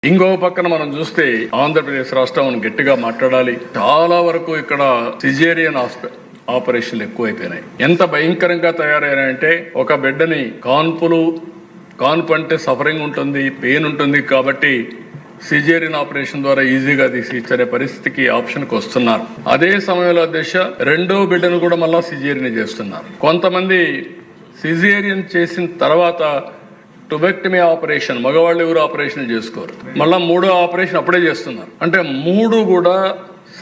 ఇంకో పక్కన మనం చూస్తే ఆంధ్రప్రదేశ్ రాష్ట్రం గట్టిగా మాట్లాడాలి. చాలా వరకు ఇక్కడ సిజేరియన్ ఆపరేషన్లు ఎక్కువైపోయినాయి. ఎంత భయంకరంగా తయారైనాయంటే ఒక బిడ్డని కాన్పు అంటే సఫరింగ్ ఉంటుంది, పెయిన్ ఉంటుంది కాబట్టి సిజేరియన్ ఆపరేషన్ ద్వారా ఈజీగా తీసి ఇచ్చే పరిస్థితికి ఆప్షన్కి వస్తున్నారు. అదే సమయంలో రెండో బిడ్డను కూడా మళ్ళా సిజేరియన్ చేస్తున్నారు. కొంతమంది సిజేరియన్ చేసిన తర్వాత టుబెక్టమీ ఆపరేషన్, మగవాళ్ళు ఎవరు ఆపరేషన్ చేసుకోరు, మళ్ళీ మూడో ఆపరేషన్ అప్పుడే చేస్తున్నారు. అంటే మూడు కూడా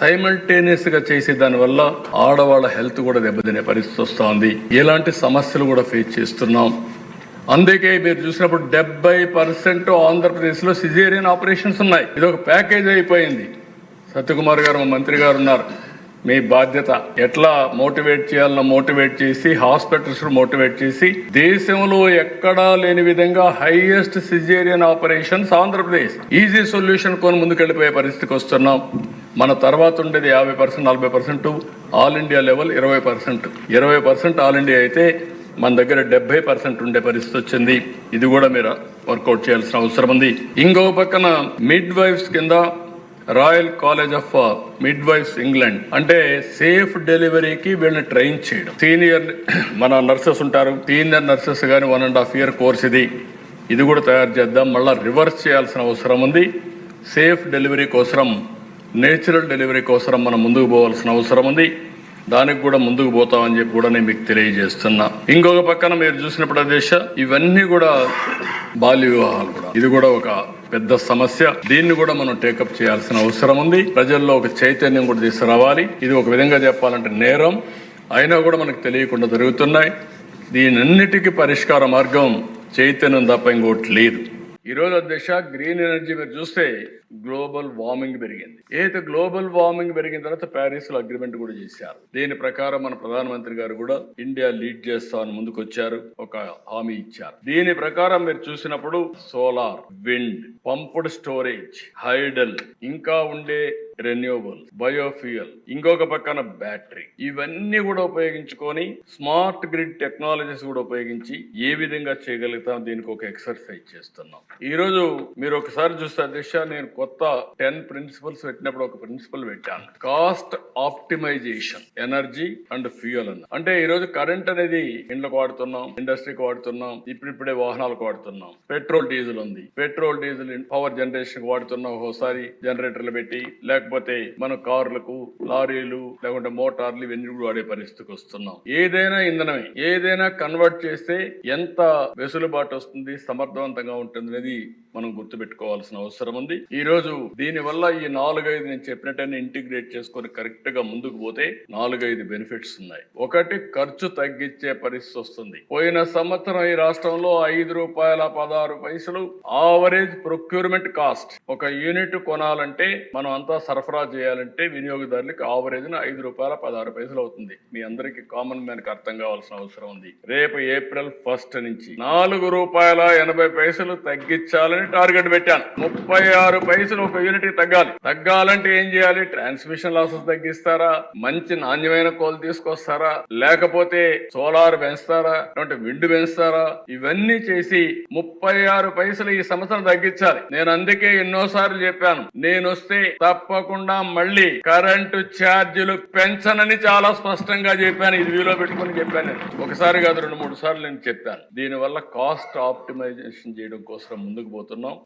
సైమల్టేనియస్ గా చేసే దానివల్ల ఆడవాళ్ళ హెల్త్ కూడా దెబ్బతినే పరిస్థితి వస్తూ ఉంది. ఎలాంటి సమస్యలు కూడా ఫేస్ చేస్తున్నాం. అందుకే మీరు చూసినప్పుడు 70% ఆంధ్రప్రదేశ్లో సిజేరియన్ ఆపరేషన్స్ ఉన్నాయి. ఇది ఒక ప్యాకేజ్ అయిపోయింది. సత్యకుమార్ గారు మంత్రి గారు ఉన్నారు, మీ బాధ్యత ఎట్లా మోటివేట్ చేయాలన్నా మోటివేట్ చేసి, హాస్పిటల్స్ మోటివేట్ చేసి, దేశంలో ఎక్కడా లేని విధంగా highest caesarean operations Andhra Pradesh. Easy solution కొని ముందుకెళ్ళిపోయే పరిస్థితికి వస్తున్నాం. మన తర్వాత ఉండేది 50%, 40%, all India level 20%. All India అయితే మన దగ్గర 70% ఉండే పరిస్థితి వచ్చింది. ఇది కూడా మీరు వర్కౌట్ చేయాల్సిన అవసరం ఉంది. ఇంకో పక్కన మిడ్ వైఫ్స్ కింద Royal College of midwives England అంటే సేఫ్ డెలివరీకి వీళ్ళని ట్రైన్ చేయడం. సీనియర్ మన నర్సెస్ ఉంటారు, సీనియర్ నర్సెస్ కానీ 1.5 year కోర్స్ ఇది కూడా తయారు చేద్దాం. మళ్ళీ రివర్స్ చేయాల్సిన అవసరం ఉంది. సేఫ్ డెలివరీ కోసం, నేచురల్ డెలివరీ కోసం మనం ముందుకు పోవాల్సిన అవసరం ఉంది. దానికి కూడా ముందుకు పోతామని చెప్పి కూడా నేను మీకు తెలియజేస్తున్నా. ఇంకొక పక్కన మీరు చూసినప్పుడు ఇవన్నీ కూడా బాల్య వివాహాలు కూడా, ఇది కూడా ఒక పెద్ద సమస్య. దీన్ని కూడా మనం టేకప్ చేయాల్సిన అవసరం ఉంది. ప్రజల్లో ఒక చైతన్యం కూడా తీసుకురావాలి. ఇది ఒక విధంగా చెప్పాలంటే నేరం అయినా కూడా మనకు తెలియకుండా జరుగుతున్నాయి. దీనన్నిటికీ పరిష్కార మార్గం చైతన్యం తప్ప ఇంకోటి లేదు. ఈరోజు గ్రీన్ ఎనర్జీ మీరు చూస్తే గ్లోబల్ వార్మింగ్ పెరిగింది. ఏదైతే గ్లోబల్ వార్మింగ్ పెరిగిన తర్వాత ప్యారిస్ లో అగ్రిమెంట్ కూడా చేశారు. దీని ప్రకారం మన ప్రధానమంత్రి గారు కూడా ఇండియా లీడ్ చేస్తామని ముందుకు వచ్చారు, ఒక హామీ ఇచ్చారు. దీని ప్రకారం మీరు చూసినప్పుడు solar, wind, pumped storage, hydel, ఇంకా ఉండే రెన్యూవబుల్, బయోఫ్యూయల్, ఇంకొక పక్కన బ్యాటరీ, ఇవన్నీ కూడా ఉపయోగించుకొని స్మార్ట్ గ్రిడ్ టెక్నాలజీస్ కూడా ఉపయోగించి ఏ విధంగా చేయగలుగుతాం, దీనికి ఒక ఎక్సర్సైజ్ చేస్తున్నాం. ఈ రోజు మీరు ఒకసారి చూస్తే నేను కొత్త 10 ప్రిన్సిపల్స్ పెట్టినప్పుడు ఒక ప్రిన్సిపల్ పెట్టాను, cost optimisation, energy and fuel అన్న. అంటే ఈ రోజు కరెంట్ అనేది ఇండ్లకు వాడుతున్నాం, ఇండస్ట్రీకి వాడుతున్నాం, ఇప్పుడిప్పుడే వాహనాలకు వాడుతున్నాం. పెట్రోల్ డీజిల్ ఉంది, పెట్రోల్ డీజిల్ పవర్ జనరేషన్ వాడుతున్నాం. ఒకసారి జనరేటర్లు పెట్టి, లేకపోతే మన కార్లకు, లారీలు, లేకుంటే మోటార్లు, ఇవన్నీ కూడా వాడే పరిస్థితికి వస్తున్నాం. ఏదైనా ఇంధనమే, ఏదైనా కన్వర్ట్ చేస్తే ఎంత వెసులుబాటు వస్తుంది, సమర్థవంతంగా ఉంటుంది అనేది మనం గుర్తుపెట్టుకోవాల్సిన అవసరం ఉంది. ఈ రోజు దీని వల్ల ఈ 4-5 నేను చెప్పినట్టయినా ఇంటిగ్రేట్ చేసుకొని కరెక్ట్ గా ముందుకు పోతే 4-5 బెనిఫిట్స్ ఉన్నాయి. ఒకటి, ఖర్చు తగ్గించే పరిస్థితి వస్తుంది. పోయిన సంవత్సరం ఈ రాష్ట్రంలో ₹5.16 ఆవరేజ్ ప్రొక్యూర్మెంట్ కాస్ట్. ఒక యూనిట్ కొనాలంటే మనం అంతా సరఫరా చేయాలంటే వినియోగదారులకు ఆవరేజ్ ₹5.16 అవుతుంది. మీ అందరికీ కామన్ మ్యాన్కి అర్థం కావాల్సిన అవసరం ఉంది. రేపు April 1 నుంచి ₹4.80 తగ్గించాలని టార్గెట్ పెట్టాను. 36 పైసలు ఒక యూనిట్ తగ్గాలంటే ఏం చేయాలి? ట్రాన్స్మిషన్ లాసెస్ తగ్గిస్తారా, మంచి నాణ్యమైన కోల్ తీసుకొస్తారా, లేకపోతే సోలార్ పెంచుతారా, విండ్ పెంచుతారా? ఇవన్నీ చేసి 36 పైసలు ఈ సంవత్సరం తగ్గించాలి. నేను అందుకే ఎన్నోసార్లు చెప్పాను, నేను వస్తే తప్పకుండా మళ్ళీ కరెంటు ఛార్జీలు పెంచనని చాలా స్పష్టంగా చెప్పాను. ఇది వీలో పెట్టుకుని చెప్పాను. ఒకసారి కాదు, 2-3 సార్లు నేను చెప్పాను. దీనివల్ల కాస్ట్ ఆప్టిమైజేషన్ చేయడం కోసం ముందుకు పోతున్నాం.